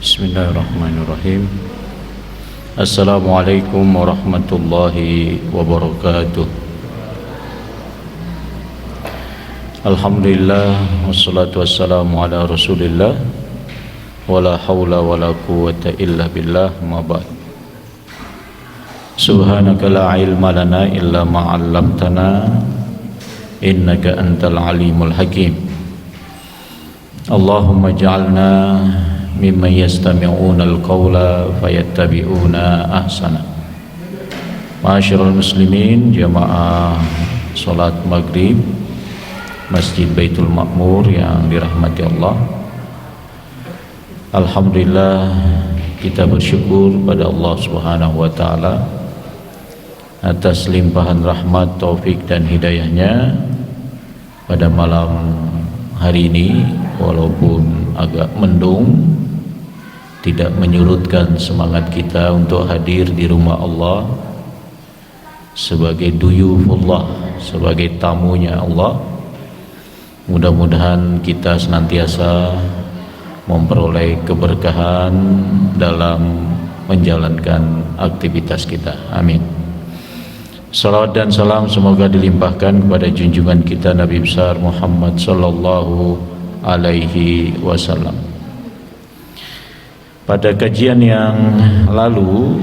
Bismillahirrahmanirrahim. Assalamualaikum warahmatullahi wabarakatuh. Alhamdulillah wassalatu wassalamu ala Rasulillah wala haula wala quwwata illa billah ma ba'd. Subhanaka la ilma lana illa ma 'allamtana innaka antal alimul hakim. Allahumma ij'alna mimman yastami'una al-qawla fayattabi'una ahsana. Ma'asyiral muslimin, jamaah salat maghrib Masjid Baitul Ma'mur yang dirahmati Allah. Alhamdulillah, kita bersyukur pada Allah Subhanahu wa taala atas limpahan rahmat, taufik dan hidayahnya pada malam hari ini. Walaupun agak mendung, tidak menyurutkan semangat kita untuk hadir di rumah Allah sebagai duyufullah, sebagai tamunya Allah. Mudah-mudahan kita senantiasa memperoleh keberkahan dalam menjalankan aktivitas kita. Amin. Salawat dan salam semoga dilimpahkan kepada junjungan kita Nabi besar Muhammad sallallahu alaihi wasallam. Pada kajian yang lalu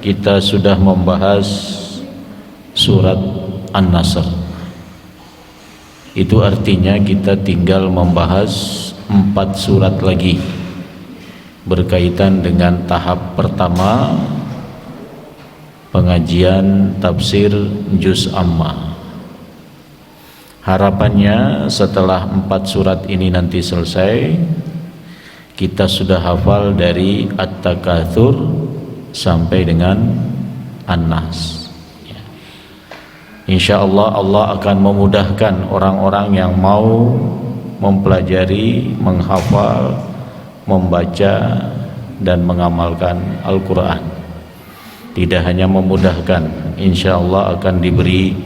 kita sudah membahas surat An-Nasr. Itu artinya kita tinggal membahas 4 surat lagi berkaitan dengan tahap pertama pengajian tafsir juz Amma. Harapannya setelah 4 surat ini nanti selesai, kita sudah hafal dari At-Takatsur sampai dengan An-Nas. InsyaAllah Allah akan memudahkan orang-orang yang mau mempelajari, menghafal, membaca dan mengamalkan Al-Quran. Tidak hanya memudahkan, InsyaAllah akan diberi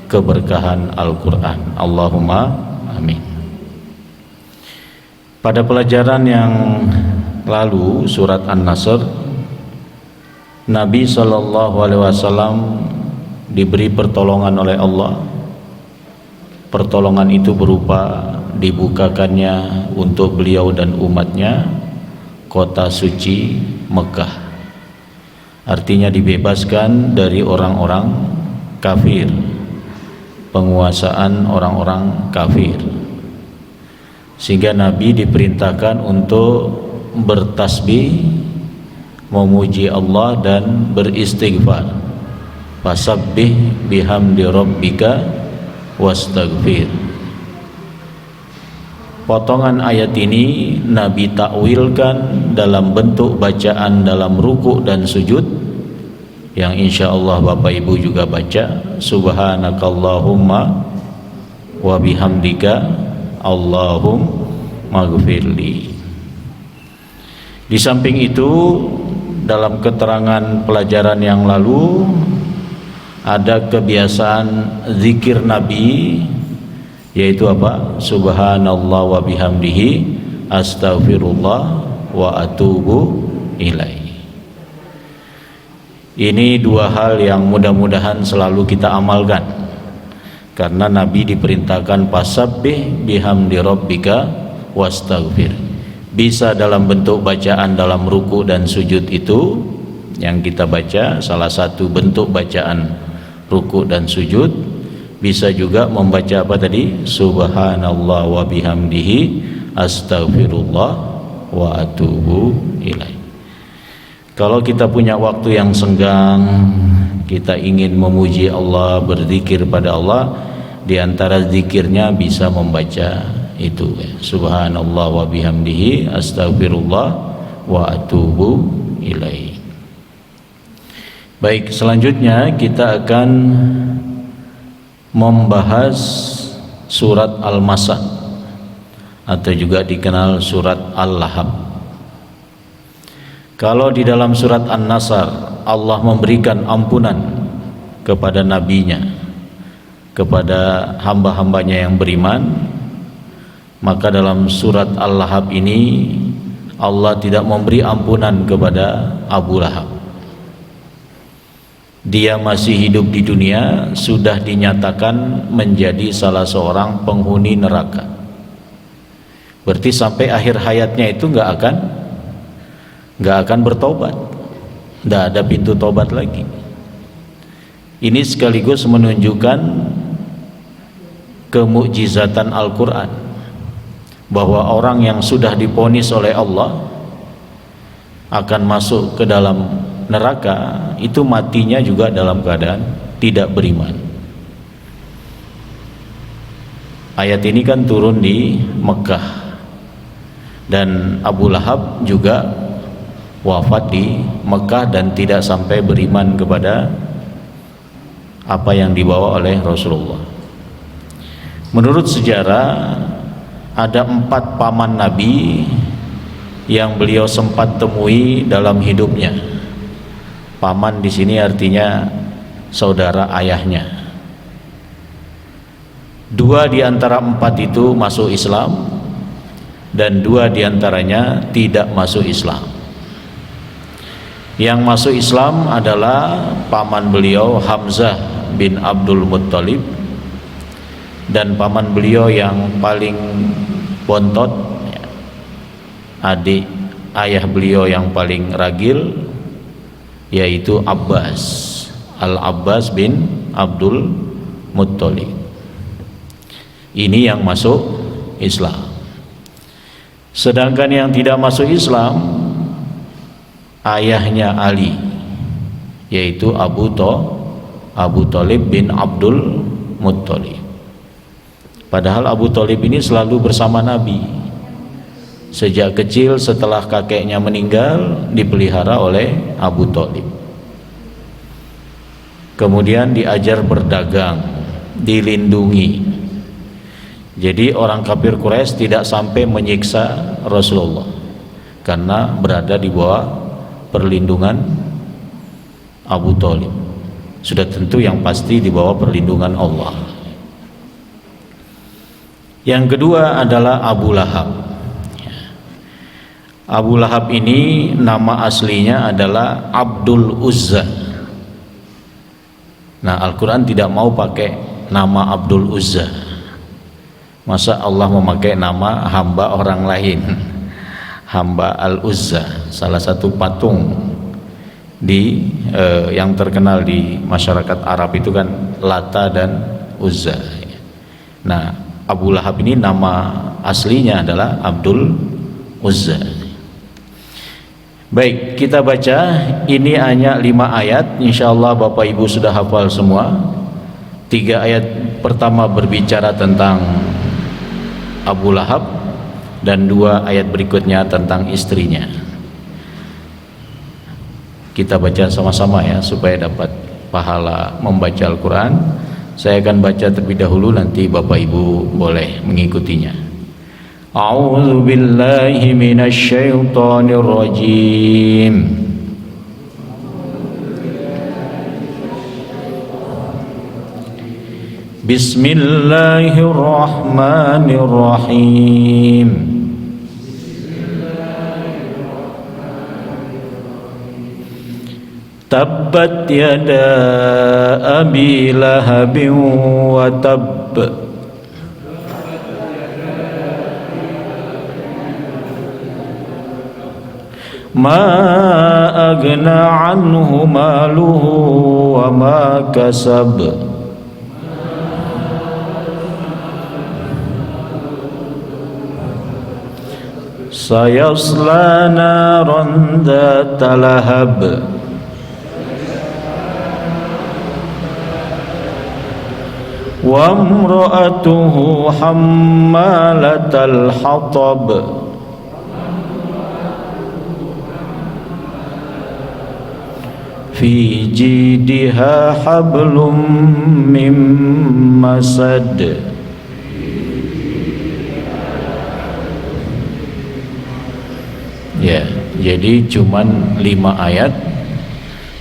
keberkahan Al-Quran. Allahumma amin. Pada pelajaran yang lalu surat An-Nasr, Nabi SAW diberi pertolongan oleh Allah. Pertolongan itu berupa dibukakannya untuk beliau dan umatnya kota suci Mekah. Artinya dibebaskan dari orang-orang kafir, penguasaan orang-orang kafir, sehingga Nabi diperintahkan untuk bertasbih, memuji Allah dan beristighfar. Fasabbih bihamdi rabbika wastaghfir. Potongan ayat ini Nabi takwilkan dalam bentuk bacaan dalam ruku' dan sujud, yang insyaallah Bapak Ibu juga baca, subhanakallahumma wa bihamdika Allahumma ghfirli. Di samping itu, dalam keterangan pelajaran yang lalu ada kebiasaan zikir Nabi, yaitu apa? Subhanallah wa bihamdihi astaghfirullah wa atubu ilaih. Ini 2 hal yang mudah-mudahan selalu kita amalkan, karena Nabi diperintahkan fasabbih bihamdi rabbika wastaghfir. Bisa dalam bentuk bacaan dalam ruku dan sujud itu yang kita baca, salah satu bentuk bacaan ruku dan sujud. Bisa juga membaca apa tadi? Subhanallah wa bihamdihi astaghfirullah wa atubu ilaih. Kalau kita punya waktu yang senggang, kita ingin memuji Allah, berzikir pada Allah, di antara zikirnya bisa membaca itu, Subhanallah wa bihamdihi astaghfirullah wa atubu ilaih. Baik, selanjutnya kita akan membahas surat Al-Masad atau juga dikenal surat Al-Lahab. Kalau di dalam surat An-Nasr Allah memberikan ampunan kepada nabinya, kepada hamba-hambanya yang beriman, maka dalam surat Al-Lahab ini Allah tidak memberi ampunan kepada Abu Lahab. Dia masih hidup di dunia sudah dinyatakan menjadi salah seorang penghuni neraka. Berarti sampai akhir hayatnya itu nggak akan bertobat, nggak ada pintu tobat lagi. Ini sekaligus menunjukkan kemukjizatan Al-Quran, bahwa orang yang sudah divonis oleh Allah akan masuk ke dalam neraka itu matinya juga dalam keadaan tidak beriman. Ayat ini kan turun di Mekah, dan Abu Lahab juga wafat di Mekah dan tidak sampai beriman kepada apa yang dibawa oleh Rasulullah. Menurut sejarah ada 4 paman Nabi yang beliau sempat temui dalam hidupnya. Paman di sini artinya saudara ayahnya. 2 di antara 4 itu masuk Islam dan 2 di antaranya tidak masuk Islam. Yang masuk Islam adalah paman beliau Hamzah bin Abdul Muttalib, dan paman beliau yang paling bontot, adik ayah beliau yang paling ragil, yaitu Abbas, Al-Abbas bin Abdul Muttalib. Ini yang masuk Islam. Sedangkan yang tidak masuk Islam ayahnya Ali, yaitu Abu Thalib bin Abdul Muttalib. Padahal Abu Thalib ini selalu bersama Nabi. Sejak kecil setelah kakeknya meninggal dipelihara oleh Abu Thalib. Kemudian diajar berdagang, dilindungi. Jadi orang kafir Quraisy tidak sampai menyiksa Rasulullah karena berada di bawah perlindungan Abu Thalib. Sudah tentu yang pasti di bawah perlindungan Allah. Yang kedua adalah Abu Lahab. Abu Lahab ini nama aslinya adalah Abdul Uzza. Nah, Al-Quran tidak mau pakai nama Abdul Uzza. Masa Allah memakai nama hamba orang lain? Hamba Al-Uzza, salah satu patung di yang terkenal di masyarakat Arab itu kan Lata dan Uzza. Nah, Abu Lahab ini nama aslinya adalah Abdul Uzza. Baik, kita baca ini hanya 5 ayat. Insyaallah Bapak Ibu sudah hafal semua. 3 ayat pertama berbicara tentang Abu Lahab dan 2 ayat berikutnya tentang istrinya. Kita baca sama-sama ya supaya dapat pahala membaca Al-Quran. Saya akan baca terlebih dahulu, nanti Bapak Ibu boleh mengikutinya. A'udzu billahi minasy syaithanir rajim. Bismillahirrahmanirrahim. Tabbat yada abi lahabin wa tabb. Ma aghna anhu maluhu wa ma kasab. Sayasla naran dhata lahab. Wa imra'atuhu hammalatal hatab. Fi jidha hablum mim masad. Ya, jadi cuman 5 ayat,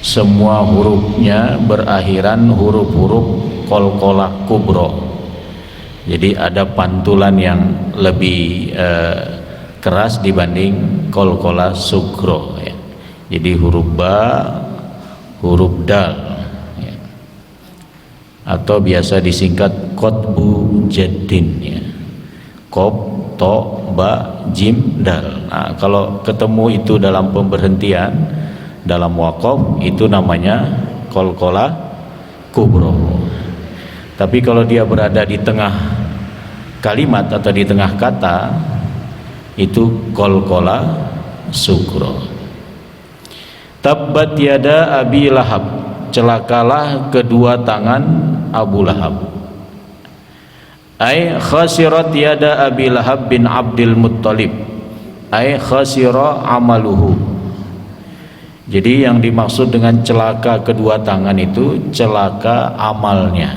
semua hurufnya berakhiran huruf-huruf qalqalah kubro. Jadi ada pantulan yang lebih keras dibanding qalqalah sugro ya. Jadi huruf ba, huruf dal ya. Atau biasa disingkat qotbu jaddin ya. Qaf, to, ba, jim, dal. Nah, kalau ketemu itu dalam pemberhentian dalam waqaf itu namanya qalqalah kubro. Tapi kalau dia berada di tengah kalimat atau di tengah kata itu qalqalah sugro. Tabbat yada Abi Lahab, celakalah kedua tangan Abu Lahab. Ai khasirat yada Abi Lahab bin Abdul Muttalib, ai khasira amaluhu. Jadi yang dimaksud dengan celaka kedua tangan itu celaka amalnya.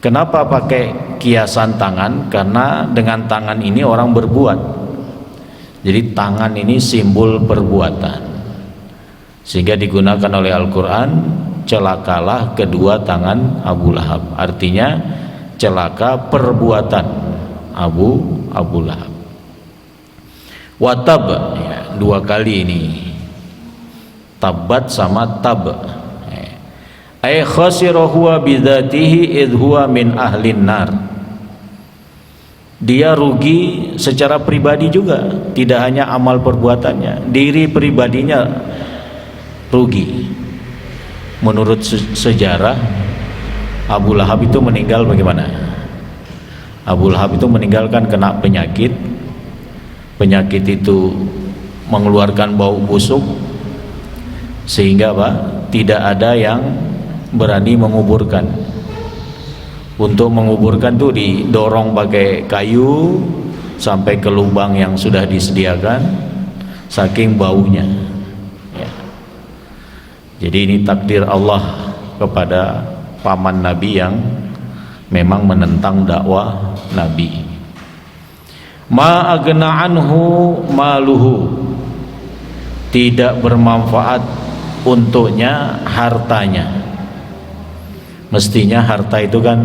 Kenapa pakai kiasan tangan? Karena dengan tangan ini orang berbuat. Jadi tangan ini simbol perbuatan, sehingga digunakan oleh Al-Quran celakalah kedua tangan Abu Lahab, artinya celaka perbuatan Abu Lahab. Watab ya, dua kali ini tabat sama tab. Ay khasira huwa bidzatihi id huwa min ahlin nar. Dia rugi secara pribadi juga, tidak hanya amal perbuatannya, diri pribadinya rugi. Menurut sejarah Abu Lahab itu meninggal bagaimana? Abu Lahab itu meninggalkan kena penyakit. Penyakit itu mengeluarkan bau busuk sehingga tidak ada yang berani menguburkan. Untuk menguburkan tuh didorong pakai kayu sampai ke lubang yang sudah disediakan, saking baunya ya. Jadi ini takdir Allah kepada paman Nabi yang memang menentang dakwah Nabi. Ma agna anhu maluhu, tidak bermanfaat untuknya hartanya. Mestinya harta itu kan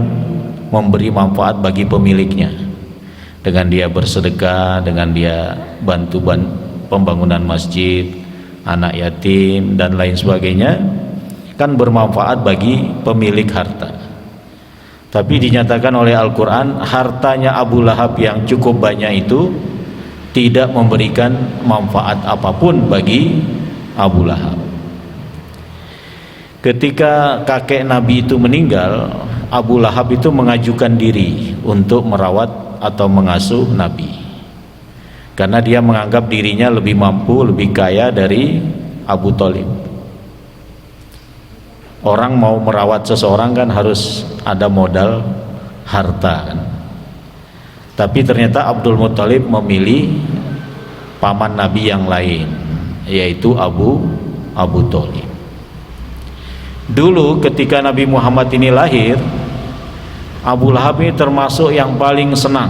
memberi manfaat bagi pemiliknya, dengan dia bersedekah, dengan dia bantu pembangunan masjid, anak yatim dan lain sebagainya, kan bermanfaat bagi pemilik harta. Tapi dinyatakan oleh Al-Quran hartanya Abu Lahab yang cukup banyak itu tidak memberikan manfaat apapun bagi Abu Lahab. Ketika kakek Nabi itu meninggal, Abu Lahab itu mengajukan diri untuk merawat atau mengasuh Nabi, karena dia menganggap dirinya lebih mampu, lebih kaya dari Abu Thalib. Orang mau merawat seseorang kan harus ada modal harta kan? Tapi ternyata Abdul Muthalib memilih paman Nabi yang lain, yaitu Abu Thalib. Dulu ketika Nabi Muhammad ini lahir, Abu Lahab ini termasuk yang paling senang,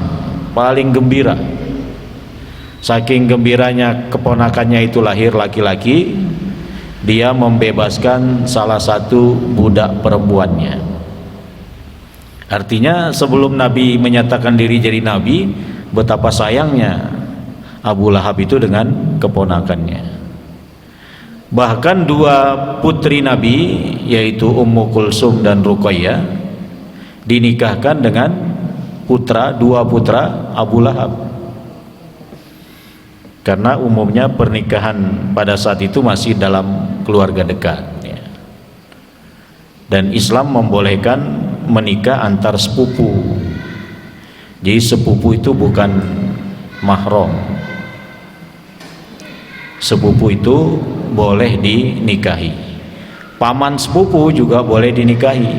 paling gembira. Saking gembiranya keponakannya itu lahir laki-laki, dia membebaskan salah satu budak perempuannya. Artinya sebelum Nabi menyatakan diri jadi Nabi, betapa sayangnya Abu Lahab itu dengan keponakannya. Bahkan dua putri Nabi, yaitu Ummu Kulsum dan Ruqayyah, dinikahkan dengan dua putra Abu Lahab. Karena umumnya pernikahan pada saat itu masih dalam keluarga dekat ya. Dan Islam membolehkan menikah antar sepupu. Jadi sepupu itu bukan mahram. Sepupu itu boleh dinikahi. Paman sepupu juga boleh dinikahi.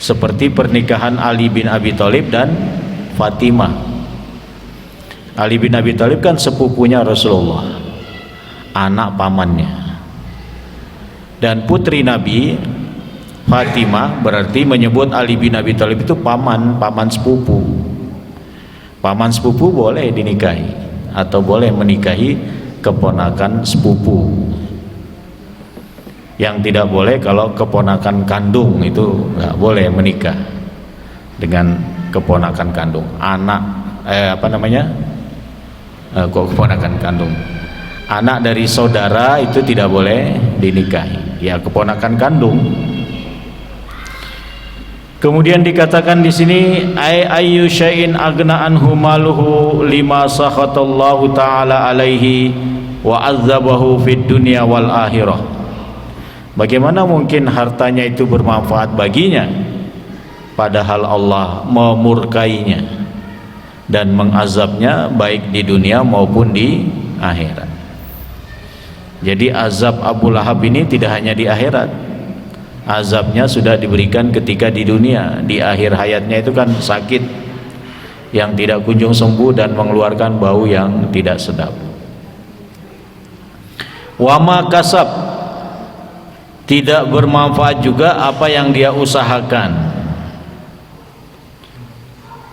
Seperti pernikahan Ali bin Abi Thalib dan Fatimah. Ali bin Abi Thalib kan sepupunya Rasulullah, anak pamannya. Dan putri Nabi Fatimah berarti menyebut Ali bin Abi Thalib itu paman sepupu. Paman sepupu boleh dinikahi atau boleh menikahi keponakan sepupu. Yang tidak boleh kalau keponakan kandung itu nggak boleh menikah dengan keponakan kandung. kok keponakan kandung, anak dari saudara itu tidak boleh dinikahi, ya keponakan kandung. Kemudian dikatakan di sini ayyu syai'in agna anhu maluhu lima sakhatallahu taala alaihi wa azzabahu fid dunya wal akhirah. Bagaimana mungkin hartanya itu bermanfaat baginya padahal Allah memurkainya dan mengazabnya baik di dunia maupun di akhirat. Jadi azab Abu Lahab ini tidak hanya di akhirat, azabnya sudah diberikan ketika di dunia. Di akhir hayatnya itu kan sakit yang tidak kunjung sembuh dan mengeluarkan bau yang tidak sedap. Wama kasab, tidak bermanfaat juga apa yang dia usahakan.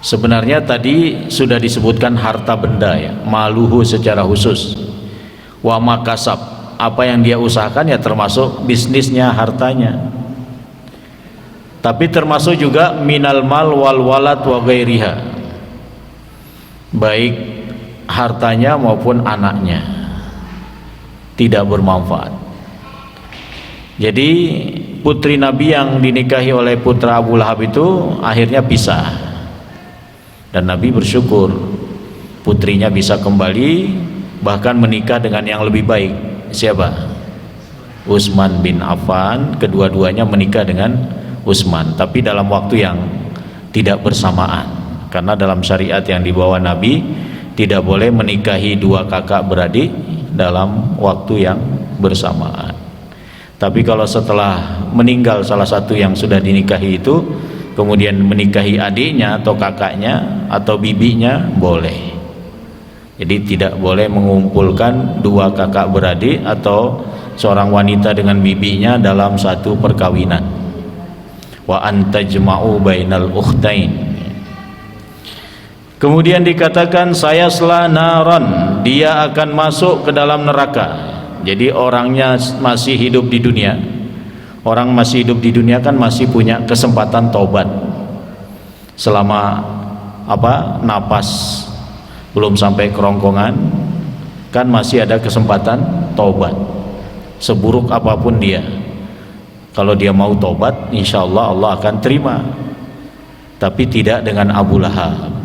Sebenarnya tadi sudah disebutkan harta benda ya, maluhu secara khusus. Wama kasab, apa yang dia usahakan ya termasuk bisnisnya, hartanya. Tapi termasuk juga minal mal wal walad wa ghairiha, baik hartanya maupun anaknya tidak bermanfaat. Jadi putri Nabi yang dinikahi oleh putra Abu Lahab itu akhirnya pisah, dan Nabi bersyukur putrinya bisa kembali, bahkan menikah dengan yang lebih baik. Siapa? Utsman bin Affan. Kedua-duanya menikah dengan Utsman, tapi dalam waktu yang tidak bersamaan, karena dalam syariat yang dibawa Nabi tidak boleh menikahi dua kakak beradik dalam waktu yang bersamaan. Tapi kalau setelah meninggal salah satu yang sudah dinikahi itu, kemudian menikahi adiknya atau kakaknya atau bibinya, boleh. Jadi tidak boleh mengumpulkan dua kakak beradik atau seorang wanita dengan bibinya dalam satu perkawinan. Wa antajma'u bainal ukhtain. Kemudian dikatakan sayasla naran, dia akan masuk ke dalam neraka. Jadi orangnya masih hidup di dunia, orang masih hidup di dunia kan masih punya kesempatan taubat selama napas belum sampai kerongkongan, kan masih ada kesempatan taubat. Seburuk apapun dia, kalau dia mau taubat, insya Allah Allah akan terima. Tapi tidak dengan Abu Lahab.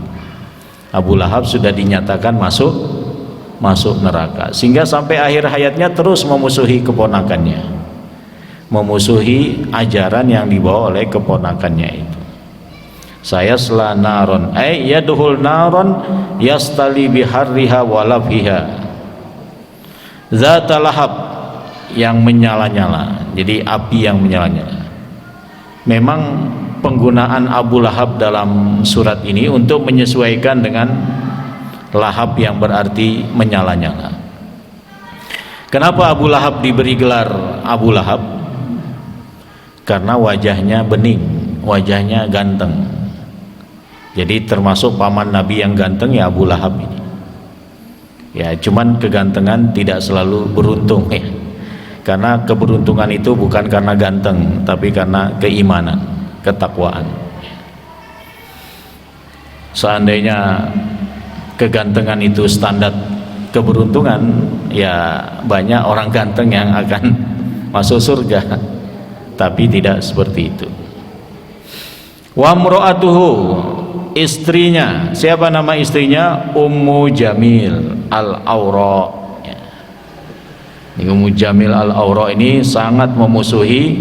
Abu Lahab sudah dinyatakan masuk neraka, sehingga sampai akhir hayatnya terus memusuhi keponakannya, memusuhi ajaran yang dibawa oleh keponakannya itu. Sayasla naron ay yadhul naron yastali biharriha walafhiha zata lahab, yang menyala-nyala. Jadi api yang menyala-nyala. Memang penggunaan Abu Lahab dalam surat ini untuk menyesuaikan dengan lahab yang berarti menyala-nyala. Kenapa Abu Lahab diberi gelar Abu Lahab? Karena wajahnya bening, wajahnya ganteng. Jadi termasuk paman Nabi yang ganteng ya Abu Lahab ini. Ya, cuman kegantengan tidak selalu beruntung ya. Karena keberuntungan itu bukan karena ganteng, tapi karena keimanan, ketakwaan. Seandainya kegantengan itu standar keberuntungan, ya banyak orang ganteng yang akan masuk surga. Tapi tidak seperti itu. Wa mra'atuhu, istrinya. Siapa nama istrinya? Ummu Jamil al-Awra. Ummu Jamil al-Awra ini sangat memusuhi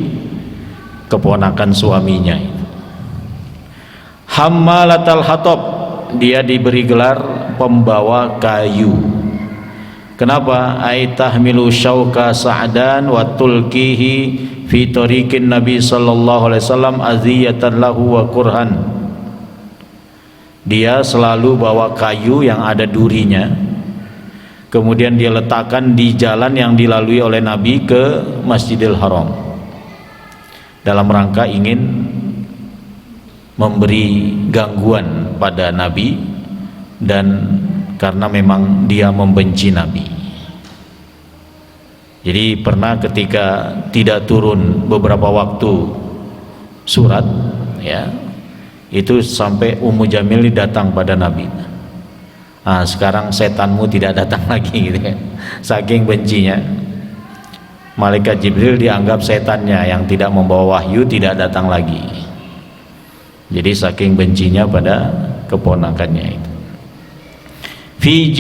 keponakan suaminya. Hammalatal hatab, dia diberi gelar pembawa kayu. Kenapa? Ai tahmilu syauka sa'dan wa tulkihi fi tariqin Nabi sallallahu alaihi wasallam aziyatan lahu wa kurhan. Dia selalu bawa kayu yang ada durinya, kemudian dia letakkan di jalan yang dilalui oleh Nabi ke Masjidil Haram, dalam rangka ingin memberi gangguan pada Nabi, dan karena memang dia membenci Nabi. Jadi pernah ketika tidak turun beberapa waktu surat ya, itu sampai Ummu Jamil datang pada Nabi. Nah, sekarang setanmu tidak datang lagi gitu ya. Saking bencinya malaikat Jibril dianggap setannya yang tidak membawa wahyu tidak datang lagi. Jadi saking bencinya pada keponakannya itu. Fi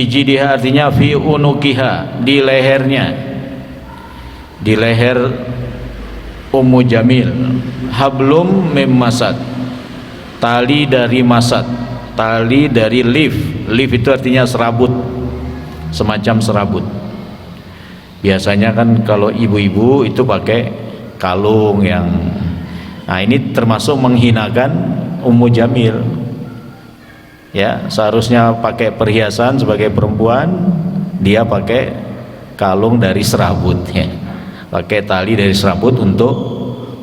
jidiha artinya fi unukiha, di lehernya, di leher Ummu Jamil. Hablum mim masad, tali dari masad, tali dari lif. Lif itu artinya serabut, semacam serabut. Biasanya kan kalau ibu-ibu itu pakai kalung yang, nah ini termasuk menghinakan Ummu Jamil. Ya, seharusnya pakai perhiasan sebagai perempuan, dia pakai kalung dari serabut ya. Pakai tali dari serabut untuk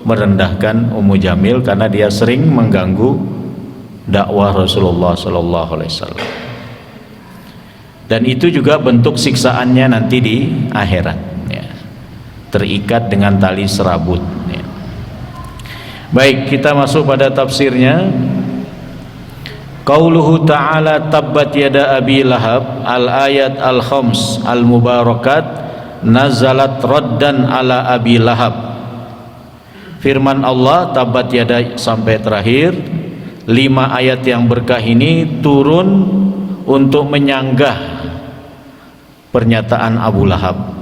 merendahkan Ummu Jamil karena dia sering mengganggu dakwah Rasulullah sallallahu alaihi wasallam. Dan itu juga bentuk siksaannya nanti di akhirat ya. Terikat dengan tali serabut ya. Baik, kita masuk pada tafsirnya. Qauluhu ta'ala tabbat yada abi lahab, al-ayat al-khams al-mubarakat nazalat raddan ala abi lahab. Firman Allah tabbat yada sampai terakhir 5 ayat yang berkah ini turun untuk menyanggah pernyataan Abu Lahab.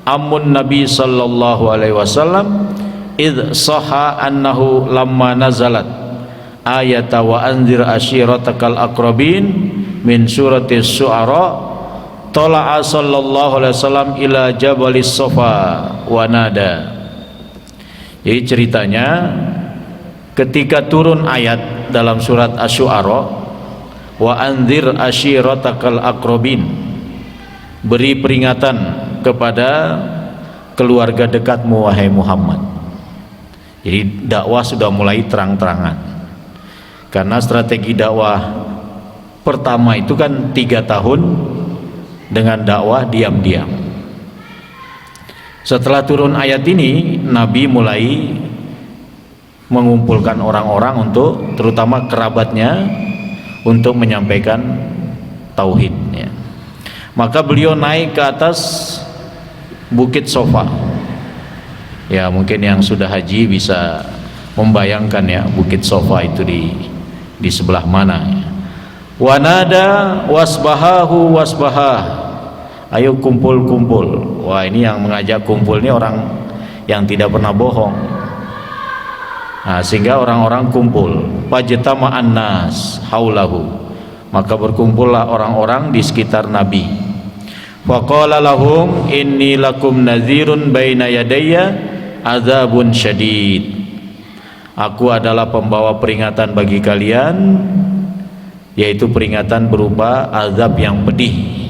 Amun Nabi sallallahu alaihi wasallam id sahha annahu lamma nazalat ayata wa anzir ashiratakal aqrabin min surati Syu'ara tala'a sallallahu alaihi wasallam ila jabalis Safa wa nada. Jadi ceritanya ketika turun ayat dalam surat Asy-Syu'ara, wa anzir ashiratakal aqrabin, beri peringatan kepada keluarga dekatmu wahai Muhammad. Jadi dakwah sudah mulai terang-terangan, karena strategi dakwah pertama itu kan 3 tahun dengan dakwah diam-diam. Setelah turun ayat ini, Nabi mulai mengumpulkan orang-orang untuk, terutama kerabatnya, untuk menyampaikan tauhid ya. Maka beliau naik ke atas Bukit Sofa. Ya, mungkin yang sudah haji bisa membayangkan ya Bukit Sofa itu di sebelah mana ya. Wanada wasbahahu wasbahah, ayo kumpul-kumpul. Wah, ini yang mengajak kumpul ini orang yang tidak pernah bohong. Nah, sehingga orang-orang kumpul. Fajtama'an nas haulahu, maka berkumpullah orang-orang di sekitar Nabi. Faqala lahum inni lakum nadhirun baina yadayya adzabun syadid. Aku adalah pembawa peringatan bagi kalian, yaitu peringatan berupa azab yang pedih.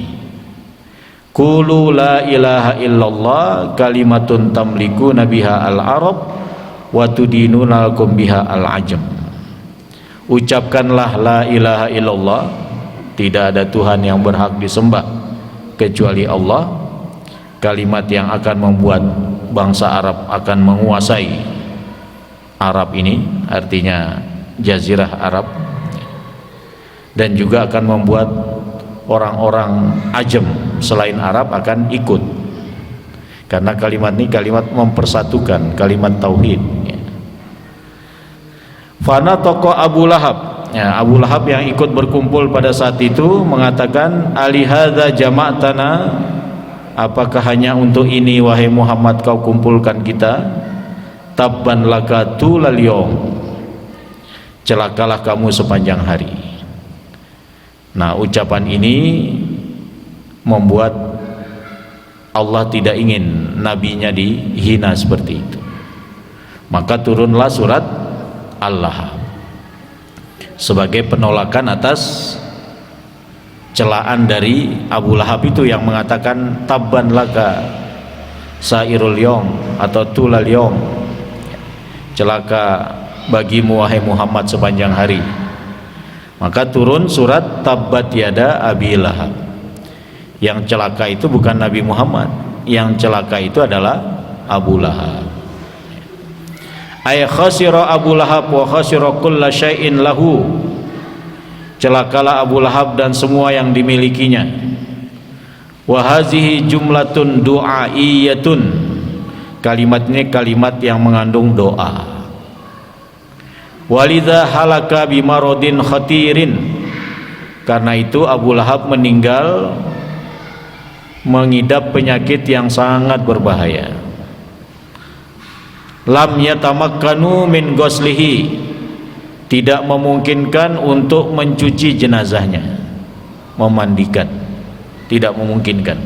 Qulu la ilaha illallah kalimatun tamliku nabiha al-arab wa tudinuna lakum biha al-ajam. Ucapkanlah la ilaha illallah, tidak ada Tuhan yang berhak disembah kecuali Allah, kalimat yang akan membuat bangsa Arab akan menguasai Arab ini, artinya jazirah Arab, dan juga akan membuat orang-orang ajam selain Arab akan ikut, karena kalimat ini kalimat mempersatukan, kalimat tauhid ya. Fana tokoh Abu Lahab ya, Abu Lahab yang ikut berkumpul pada saat itu mengatakan, alihadza jama'tana, apakah hanya untuk ini wahai Muhammad kau kumpulkan kita? Tabban laka tulal yawm, celakalah kamu sepanjang hari. Nah, ucapan ini membuat Allah tidak ingin nabinya dihina seperti itu. Maka turunlah surat Al-Lahab sebagai penolakan atas celaan dari Abu Lahab itu yang mengatakan tabban laka sairul yawm atau tulal yawm, celaka bagimu wahai Muhammad sepanjang hari. Maka turun surat tabbat yada abi lahab. Yang celaka itu bukan Nabi Muhammad, yang celaka itu adalah Abu Lahab. Ay khasira Abu Lahab wa khasira kulla syai'in lahu, celakalah Abu Lahab dan semua yang dimilikinya. Wa hazihi jumlatun du'aiyatun, kalimatnya kalimat yang mengandung doa. Walidha halaka bimarodin khatirin, karena itu Abu Lahab meninggal mengidap penyakit yang sangat berbahaya. Lam yatamakkanu min ghuslihi, tidak memungkinkan untuk mencuci jenazahnya, memandikan, tidak memungkinkan,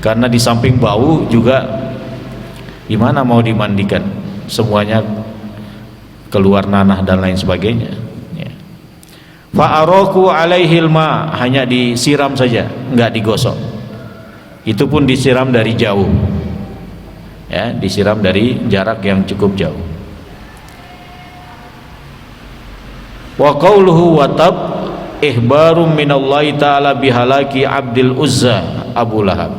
karena di samping bau juga gimana mau dimandikan, semuanya keluar nanah dan lain sebagainya. Fa'araku alaihil ma, hanya disiram saja, enggak digosok. Itu pun disiram dari jauh, ya, disiram dari jarak yang cukup jauh. Wa qauluhu watab ihbarum minallahi ta'ala bihalaki Abdul Uzza Abu Lahab.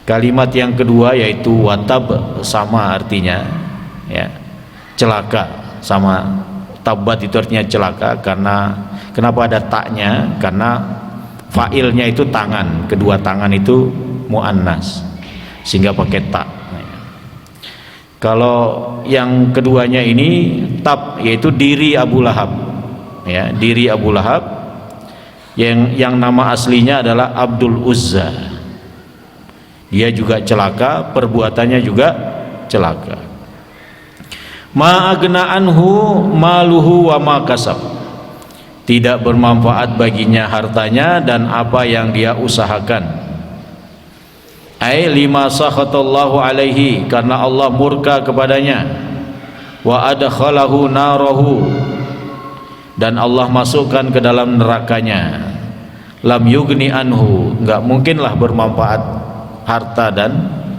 Kalimat yang kedua yaitu watab, sama artinya, ya, celaka, sama tabat itu artinya celaka. Karena kenapa ada taknya? Karena fa'ilnya itu tangan, kedua tangan itu muannas, sehingga pakai tak. Kalau yang keduanya ini tab, yaitu diri Abu Lahab, ya, diri Abu Lahab yang nama aslinya adalah Abdul Uzza. Dia juga celaka, perbuatannya juga celaka. Ma agna anhu maluhu wa ma kasab, tidak bermanfaat baginya hartanya dan apa yang dia usahakan. Ai lima sakhatallahu alaihi, karena Allah murka kepadanya. Wa adkhalahu narahu, dan Allah masukkan ke dalam nerakanya. Lam yugni anhu, enggak mungkinlah bermanfaat harta dan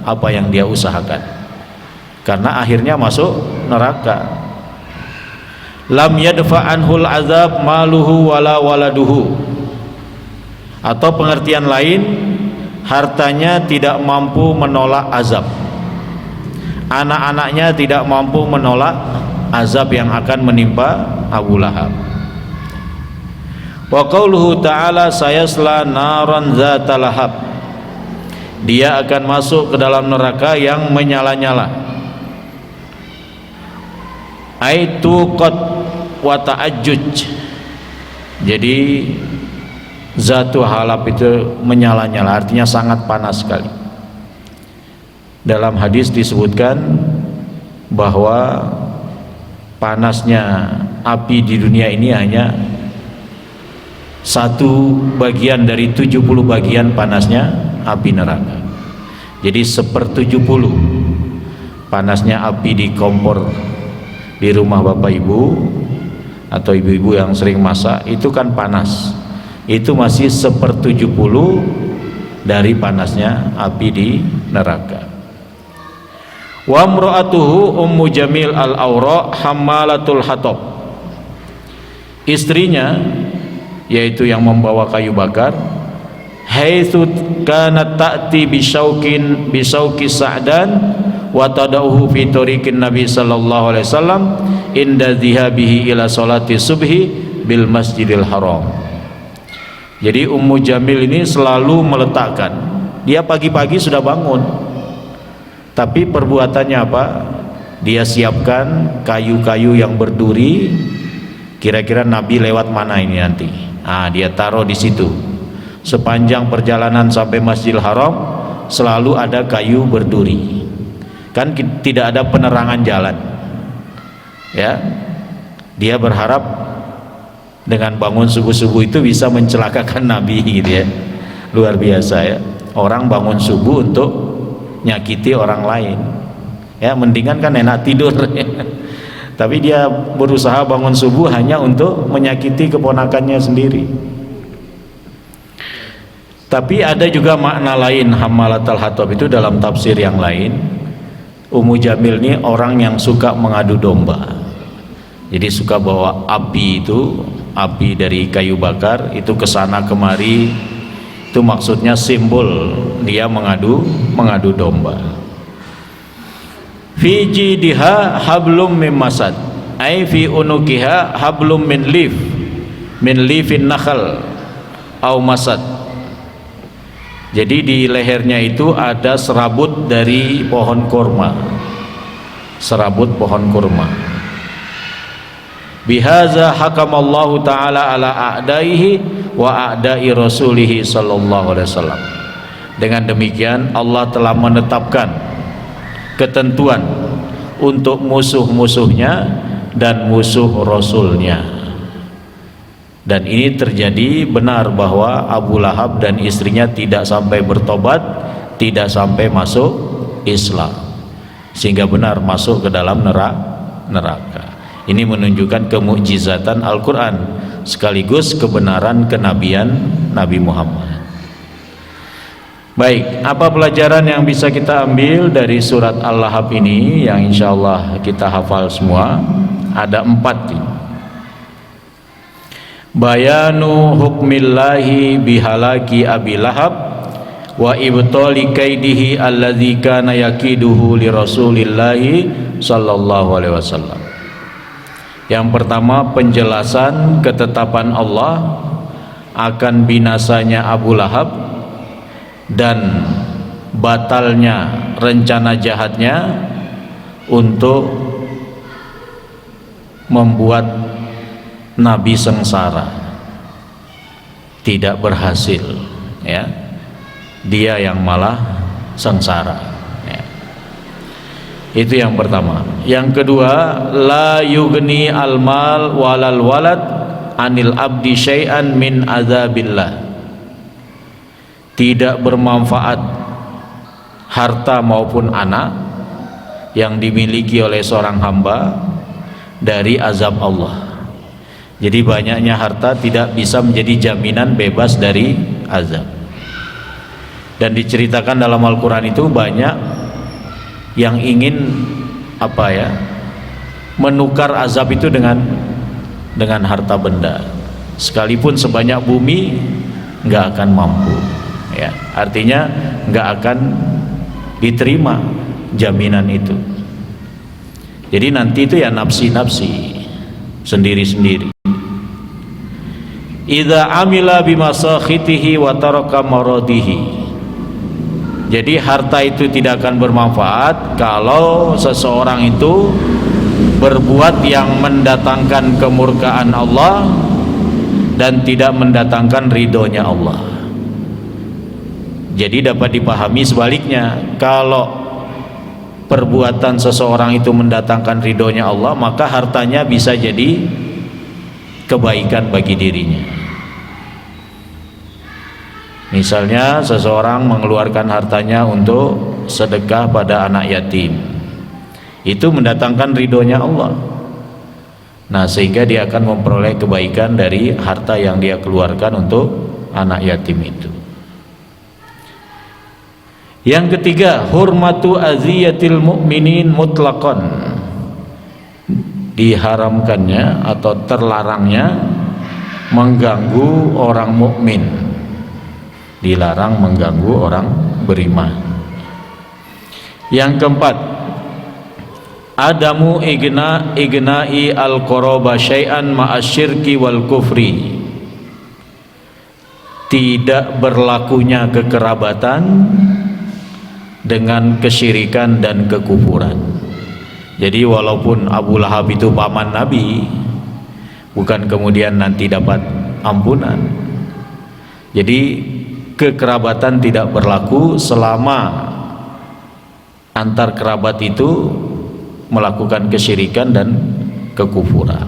apa yang dia usahakan, karena akhirnya masuk neraka. Lam yadfa anhul azab maluhu wala waladuhu, atau pengertian lain, hartanya tidak mampu menolak azab, anak-anaknya tidak mampu menolak azab yang akan menimpa Abu Lahab. Wa qauluhu ta'ala sayasla naran zata lahab, dia akan masuk ke dalam neraka yang menyala-nyala. Aitu qad wa ta'ajjuj, jadi zatu halab itu menyala-nyala, artinya sangat panas sekali. Dalam hadis disebutkan bahwa panasnya api di dunia ini hanya 1 bagian dari 70 bagian panasnya api neraka. Jadi 1/70 panasnya api di kompor di rumah bapak ibu atau ibu-ibu yang sering masak, itu kan panas, itu masih 1/70 dari panasnya api di neraka. Wa imra'atuhu ummu jamil al-awra hammalatul hatab, istrinya yaitu yang membawa kayu bakar, haitsu kanat ta'ti bisauki sa'dan wa tadauhu fi tariqin nabi sallallahu alaihi wasallam inda dhihabihi ila salati subhi bil masjidil haram. Jadi Ummu Jamil ini selalu meletakkan, dia pagi-pagi sudah bangun, tapi perbuatannya apa? Dia siapkan kayu-kayu yang berduri, kira-kira Nabi lewat mana ini nanti. Dia taruh di situ. Sepanjang perjalanan sampai Masjidil Haram selalu ada kayu berduri. Kan tidak ada penerangan jalan. Ya. Dia berharap dengan bangun subuh-subuh itu bisa mencelakakan Nabi gitu ya. Luar biasa ya. Orang bangun subuh untuk nyakiti orang lain. Ya, mendingan kan enak tidur. Tapi dia berusaha bangun subuh hanya untuk menyakiti keponakannya sendiri. Tapi ada juga makna lain hammalatul hatab itu dalam tafsir yang lain. Ummu Jamil ini orang yang suka mengadu domba. Jadi suka bawa api itu, api dari kayu bakar itu kesana kemari. Itu maksudnya simbol dia mengadu domba. Fi jidiha hablum min masad, ai fi unukiha hablum min lif, min lifin nakhal au masad. Jadi di lehernya itu ada serabut dari pohon kurma, serabut pohon kurma. Bihaza hakamallahu ta'ala ala a'daihi wa a'dai rasulihi sallallahu alaihi wasallam. Dengan demikian Allah telah menetapkan ketentuan untuk musuh-musuhnya dan musuh Rasulnya. Dan ini terjadi benar bahwa Abu Lahab dan istrinya tidak sampai bertobat, tidak sampai masuk Islam, sehingga benar masuk ke dalam neraka. Ini menunjukkan kemukjizatan Al-Quran sekaligus kebenaran kenabian Nabi Muhammad. Baik, apa pelajaran yang bisa kita ambil dari surat Al-Lahab ini yang insya Allah kita hafal semua? Ada 4 ini. Bayanu hukmillahi bihalaki Abi Lahab wa ibtali kaidihi alladzi kana yakiduhu li Rasulillahi sallallahu alaihi wasallam. Yang pertama, penjelasan ketetapan Allah akan binasanya Abu Lahab dan batalnya rencana jahatnya untuk membuat Nabi sengsara, tidak berhasil, ya, dia yang malah sengsara, ya. Itu yang pertama. Yang kedua, la yugni almal walal walad anil abdi syai'an min azabillah. Tidak bermanfaat harta maupun anak yang dimiliki oleh seorang hamba dari azab Allah. Jadi banyaknya harta tidak bisa menjadi jaminan bebas dari azab. Dan diceritakan dalam Al-Quran itu banyak yang ingin menukar azab itu dengan harta benda, sekalipun sebanyak bumi nggak akan mampu, ya. Artinya nggak akan diterima jaminan itu. Jadi nanti itu ya nafsi-nafsi sendiri-sendiri. Idza amila bimasakhitihi wa taraka maradihi. Jadi harta itu tidak akan bermanfaat kalau seseorang itu berbuat yang mendatangkan kemurkaan Allah dan tidak mendatangkan ridhonya Allah. Jadi dapat dipahami sebaliknya, kalau perbuatan seseorang itu mendatangkan ridhonya Allah, maka hartanya bisa jadi kebaikan bagi dirinya. Misalnya seseorang mengeluarkan hartanya untuk sedekah pada anak yatim, itu mendatangkan ridhonya Allah. Nah, sehingga dia akan memperoleh kebaikan dari harta yang dia keluarkan untuk anak yatim itu. Yang ketiga, hurmatu aziyatil mu'minin mutlaqan. Diharamkannya atau terlarangnya mengganggu orang mukmin. Dilarang mengganggu orang beriman. Yang keempat, adamu igna'i al-quraba syai'an ma'asyirki wal kufri. Tidak berlakunya kekerabatan dengan kesyirikan dan kekufuran. Jadi walaupun Abu Lahab itu paman Nabi, bukan kemudian nanti dapat ampunan. Jadi kekerabatan tidak berlaku selama antar kerabat itu melakukan kesyirikan dan kekufuran.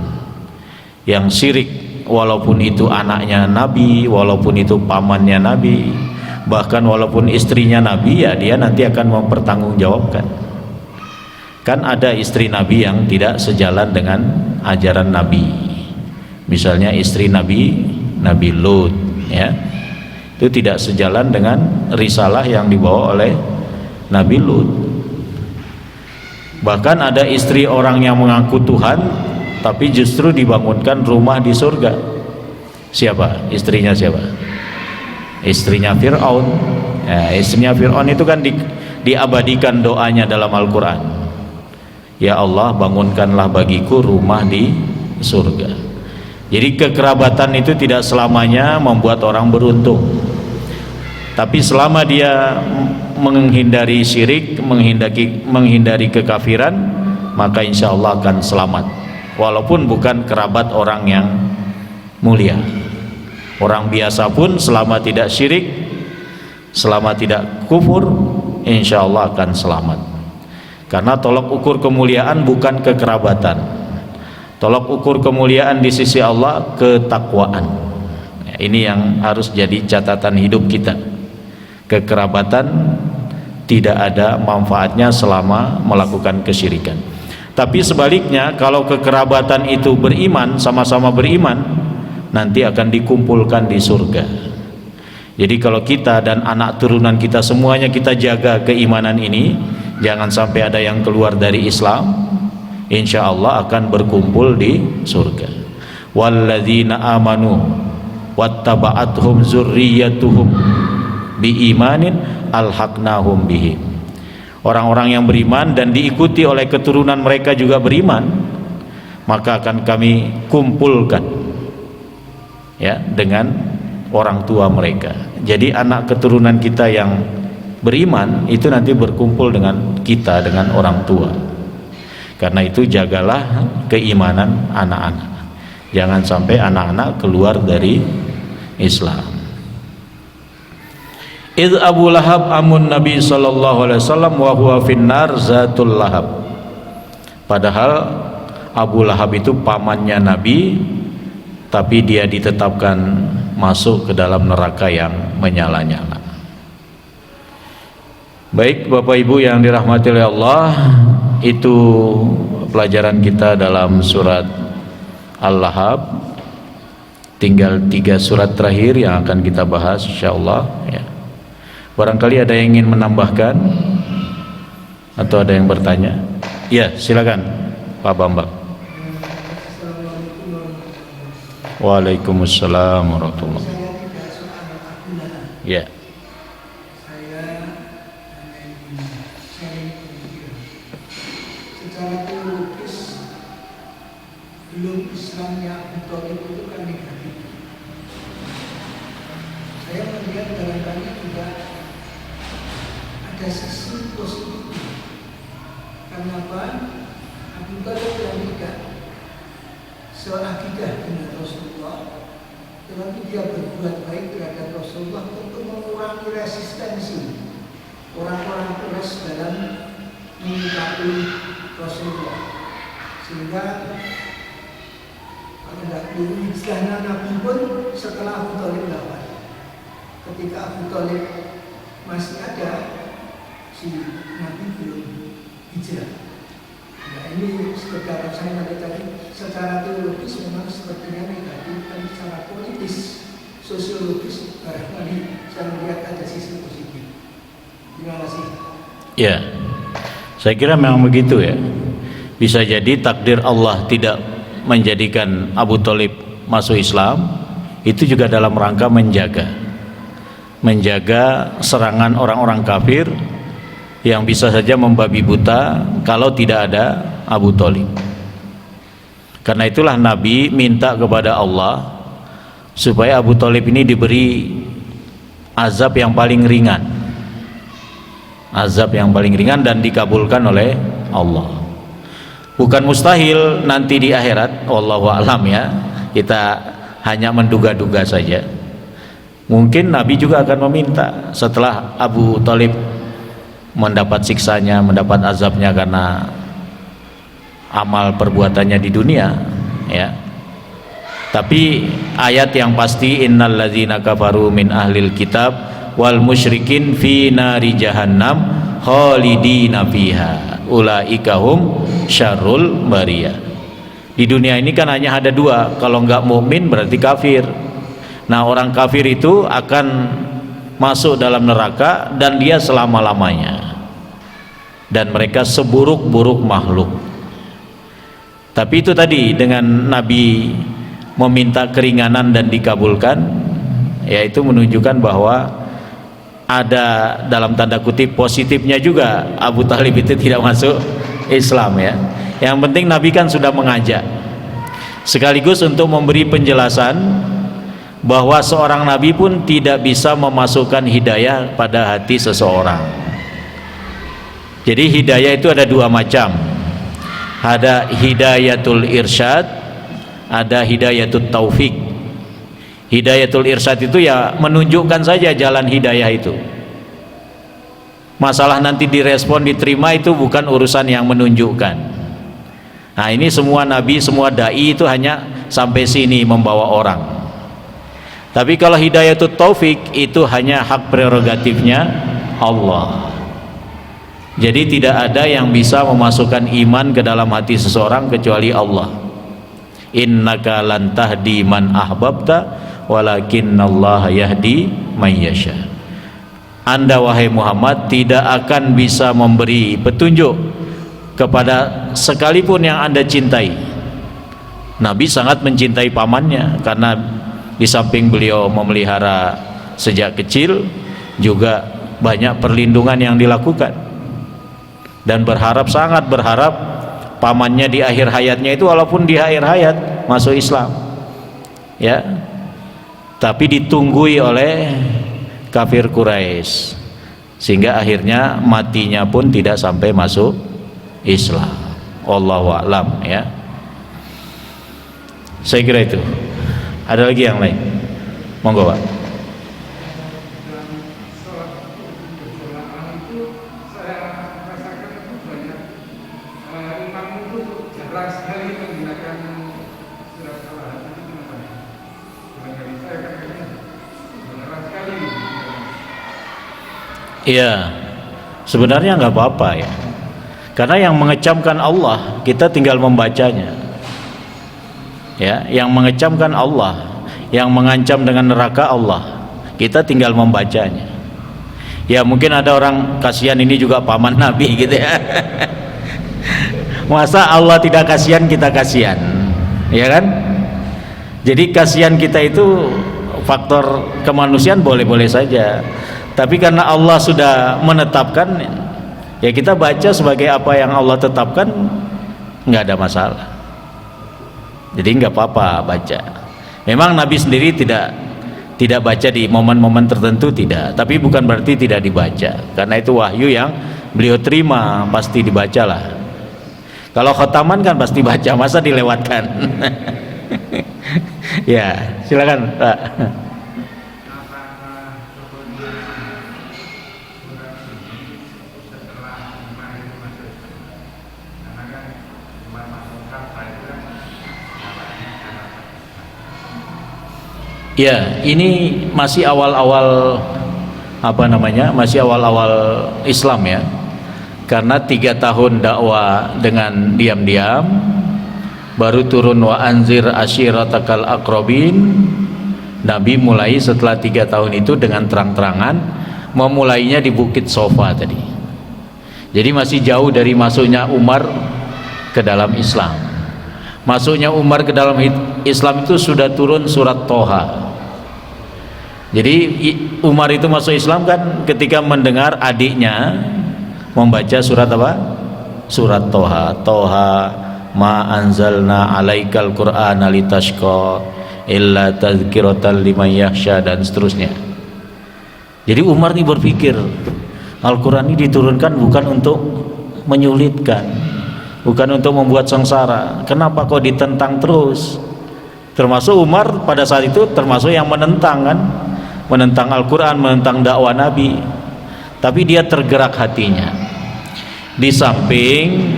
Yang syirik, walaupun itu anaknya Nabi, walaupun itu pamannya Nabi, bahkan walaupun istrinya Nabi, ya dia nanti akan mempertanggungjawabkan. Kan ada istri Nabi yang tidak sejalan dengan ajaran Nabi. Misalnya istri Nabi Lut, ya. Itu tidak sejalan dengan risalah yang dibawa oleh Nabi Lut. Bahkan ada istri orang yang mengaku Tuhan, tapi justru dibangunkan rumah di surga. Siapa? Istrinya siapa? Istrinya Fir'aun. Ya, istrinya Fir'aun itu kan diabadikan doanya dalam Al-Quran. Ya Allah, bangunkanlah bagiku rumah di surga. Jadi kekerabatan itu tidak selamanya membuat orang beruntung, tapi selama dia menghindari syirik, menghindari kekafiran, maka insya Allah akan selamat, walaupun bukan kerabat orang yang mulia. Orang biasa pun selama tidak syirik, selama tidak kufur, insya Allah akan selamat. Karena tolok ukur kemuliaan bukan kekerabatan. Tolok ukur kemuliaan di sisi Allah ketakwaan. Ini yang harus jadi catatan hidup kita. Kekerabatan tidak ada manfaatnya selama melakukan kesyirikan. Tapi sebaliknya, kalau kekerabatan itu beriman, sama-sama beriman, nanti akan dikumpulkan di surga. Jadi kalau kita dan anak turunan kita semuanya kita jaga keimanan ini, jangan sampai ada yang keluar dari Islam, insya Allah akan berkumpul di surga. Walladzina amanu wattaba'athum zurriyyatuhum biimanin alhaqnahum bihim. Orang-orang yang beriman dan diikuti oleh keturunan mereka juga beriman, maka akan kami kumpulkan ya dengan orang tua mereka. Jadi anak keturunan kita yang beriman itu nanti berkumpul dengan kita, dengan orang tua. Karena itu jagalah keimanan anak-anak, jangan sampai anak-anak keluar dari Islam. Idh Abu Lahab amun Nabi sallallahu alaihi wasallam wa huwa finnar zatul lahab. Padahal Abu Lahab itu pamannya Nabi, tapi dia ditetapkan masuk ke dalam neraka yang menyala-nyala. Baik Bapak Ibu yang dirahmati oleh Allah, itu pelajaran kita dalam surat Al-Lahab. Tinggal 3 surat terakhir yang akan kita bahas insyaallah ya. Barangkali ada yang ingin menambahkan atau ada yang bertanya? Ya, silakan Pak Bambang. Waalaikumsalam warahmatullahi wabarakatuh. Ya. Secara teologis belum Islamnya Abu Thalib itu kan negatif. Saya melihat barangkali juga ada sisi positif. Kenapa? Abu Thalib yang tidak seakidah dengan Rasulullah, tetapi dia berbuat baik terhadap Rasulullah untuk mengurangi resistensi orang-orang Quraisy dalam menyikapi Rasulullah, sehingga kalau tidak keliru hijrahnya Nabi pun setelah Abu Thalib wafat. Ketika Abu Thalib masih ada, si Nabi belum hijrah. Nah ini sekedar saya nanti tadi secara teologis memang sepertinya negatif, dan secara politis, sosiologis barangkali saya melihat ada sisi positif. Terima kasih. Ya, saya kira memang begitu ya. Bisa jadi takdir Allah tidak menjadikan Abu Thalib masuk Islam, itu juga dalam rangka menjaga serangan orang-orang kafir yang bisa saja membabi buta kalau tidak ada Abu Thalib. Karena itulah Nabi minta kepada Allah supaya Abu Thalib ini diberi azab yang paling ringan, dan dikabulkan oleh Allah. Bukan mustahil nanti di akhirat, wallahu a'lam ya, kita hanya menduga-duga saja. Mungkin Nabi juga akan meminta setelah Abu Thalib mendapat siksanya, mendapat azabnya karena amal perbuatannya di dunia ya. Tapi ayat yang pasti, innal ladzina kafaru min ahlil kitab wal musyrikin fi nari jahannam khalidina fiha ulaika hum syarrul bariyah. Di dunia ini kan hanya ada 2, kalau enggak mukmin berarti kafir. Nah, orang kafir itu akan masuk dalam neraka dan dia selama-lamanya, dan mereka seburuk-buruk makhluk. Tapi itu tadi, dengan Nabi meminta keringanan dan dikabulkan, yaitu menunjukkan bahwa ada dalam tanda kutip positifnya juga. Abu Thalib itu tidak masuk Islam ya. Yang penting Nabi kan sudah mengajak. sekaligus untuk memberi penjelasan bahwa seorang nabi pun tidak bisa memasukkan hidayah pada hati seseorang. Jadi hidayah itu ada dua macam, ada hidayatul irsyad, ada hidayatul taufik. Hidayatul irsyad itu ya menunjukkan saja jalan hidayah itu. Masalah nanti direspon diterima itu bukan urusan yang menunjukkan. Nah ini semua nabi, semua dai itu hanya sampai sini membawa orang. Tapi kalau hidayatul taufik itu hanya hak prerogatifnya Allah. Jadi tidak ada yang bisa memasukkan iman ke dalam hati seseorang kecuali Allah. Innaka lan tahdi man ahbabta walakinnallaha yahdi man yasha. Anda wahai Muhammad tidak akan bisa memberi petunjuk kepada sekalipun yang Anda cintai. Nabi sangat mencintai pamannya karena di samping beliau memelihara sejak kecil, juga banyak perlindungan yang dilakukan. Dan sangat berharap pamannya di akhir hayatnya itu, walaupun di akhir hayat masuk Islam ya, tapi ditunggui oleh kafir Quraisy sehingga akhirnya matinya pun tidak sampai masuk Islam. Wallahu a'lam ya. Saya kira itu. Ada lagi yang lain? Monggo Pak. Iya, sebenarnya nggak apa-apa ya, karena yang mengecamkan Allah kita tinggal membacanya. Ya, yang mengecamkan Allah, yang mengancam dengan neraka Allah, kita tinggal membacanya. Ya mungkin ada orang kasihan ini juga paman Nabi gitu ya. Masa Allah tidak kasihan, kita kasihan, ya kan? Jadi kasihan kita itu faktor kemanusiaan boleh-boleh saja. Tapi karena Allah sudah menetapkan, ya kita baca sebagai apa yang Allah tetapkan, nggak ada masalah. Jadi nggak apa-apa baca. Memang Nabi sendiri tidak baca di momen-momen tertentu, tidak. Tapi bukan berarti tidak dibaca. Karena itu wahyu yang beliau terima, pasti dibacalah. Kalau khotaman kan pasti baca, masa dilewatkan? Ya, silakan Pak. Ya, ini masih awal-awal masih awal-awal Islam ya. Karena 3 tahun dakwah dengan diam-diam, baru turun wa anzir asyiratakal aqrabin. Nabi mulai setelah 3 tahun itu dengan terang-terangan, memulainya di Bukit Sofa tadi. Jadi masih jauh dari masuknya Umar ke dalam Islam. Masuknya Umar ke dalam Islam itu sudah turun surat Toha. Jadi Umar itu masuk Islam kan ketika mendengar adiknya membaca surat apa? Surat Toha. Toha ma anzalna alaikal qur'ana litashqa illa tadhkiratan liman yakhsha, dan seterusnya. Jadi Umar ini berpikir Al-Quran ini diturunkan bukan untuk menyulitkan, bukan untuk membuat sengsara. Kenapa kok ditentang terus? Termasuk Umar pada saat itu termasuk yang menentang kan, menentang Al-Quran, menentang dakwah Nabi. Tapi dia tergerak hatinya. Di samping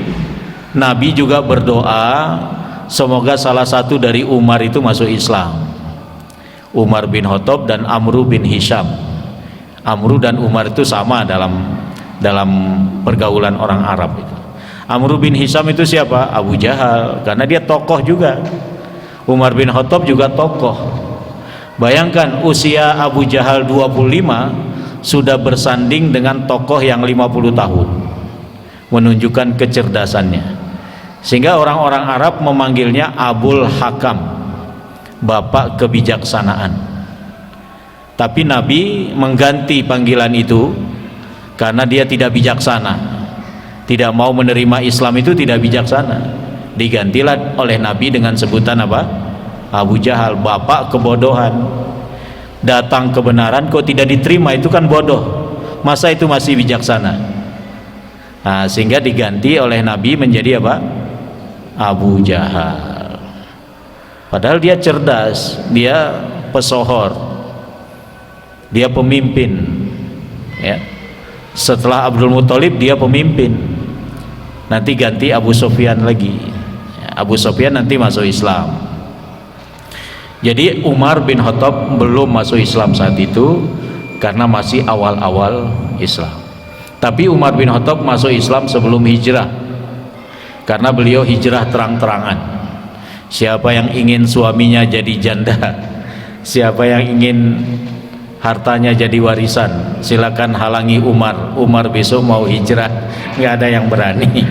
Nabi juga berdoa semoga salah satu dari Umar itu masuk Islam. Umar bin Khattab dan Amru bin Hisham. Amru dan Umar itu sama dalam pergaulan orang Arab itu. Amru bin Hisham itu siapa? Abu Jahal, karena dia tokoh juga. Umar bin Khattab juga tokoh. Bayangkan usia Abu Jahal 25 sudah bersanding dengan tokoh yang 50 tahun, menunjukkan kecerdasannya. Sehingga orang-orang Arab memanggilnya Abul Hakam, bapak kebijaksanaan. Tapi Nabi mengganti panggilan itu karena dia tidak bijaksana, tidak mau menerima Islam itu tidak bijaksana. Digantilah oleh Nabi dengan sebutan apa? Abu Jahal, bapak kebodohan. Datang kebenaran kok tidak diterima, itu kan bodoh. Masa itu masih bijaksana? Nah, sehingga diganti oleh Nabi menjadi apa? Abu Jahal. Padahal dia cerdas, dia pesohor, dia pemimpin, ya. Setelah Abdul Muthalib dia pemimpin. Nanti ganti Abu Sufyan lagi. Abu Sufyan nanti masuk Islam. Jadi Umar bin Khattab belum masuk Islam saat itu karena masih awal-awal Islam. Tapi Umar bin Khattab masuk Islam sebelum hijrah, karena beliau hijrah terang-terangan. Siapa yang ingin suaminya jadi janda, siapa yang ingin hartanya jadi warisan, silakan halangi Umar. Umar besok mau hijrah, nggak ada yang berani.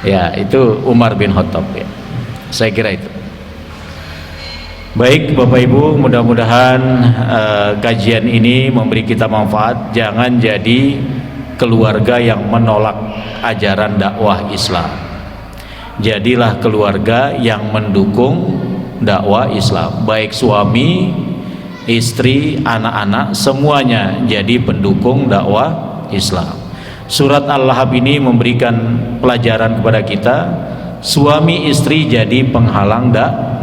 Ya, itu Umar bin Khattab, ya. Saya kira itu. Baik Bapak Ibu, mudah-mudahan kajian ini memberi kita manfaat. Jangan jadi keluarga yang menolak ajaran dakwah Islam. Jadilah keluarga yang mendukung dakwah Islam, baik suami, istri, anak-anak, semuanya jadi pendukung dakwah Islam. Surat Al-Lahab ini memberikan pelajaran kepada kita, suami istri jadi penghalang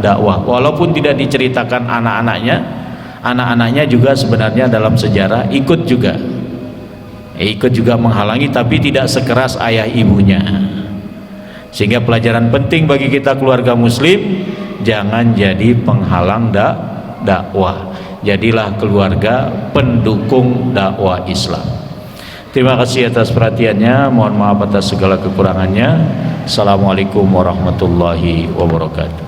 dakwah. Walaupun tidak diceritakan anak-anaknya juga sebenarnya dalam sejarah ikut juga menghalangi, tapi tidak sekeras ayah ibunya. Sehingga pelajaran penting bagi kita keluarga muslim, jangan jadi penghalang dakwah. Jadilah keluarga pendukung dakwah Islam. Terima kasih atas perhatiannya. Mohon maaf atas segala kekurangannya. Assalamualaikum warahmatullahi wabarakatuh.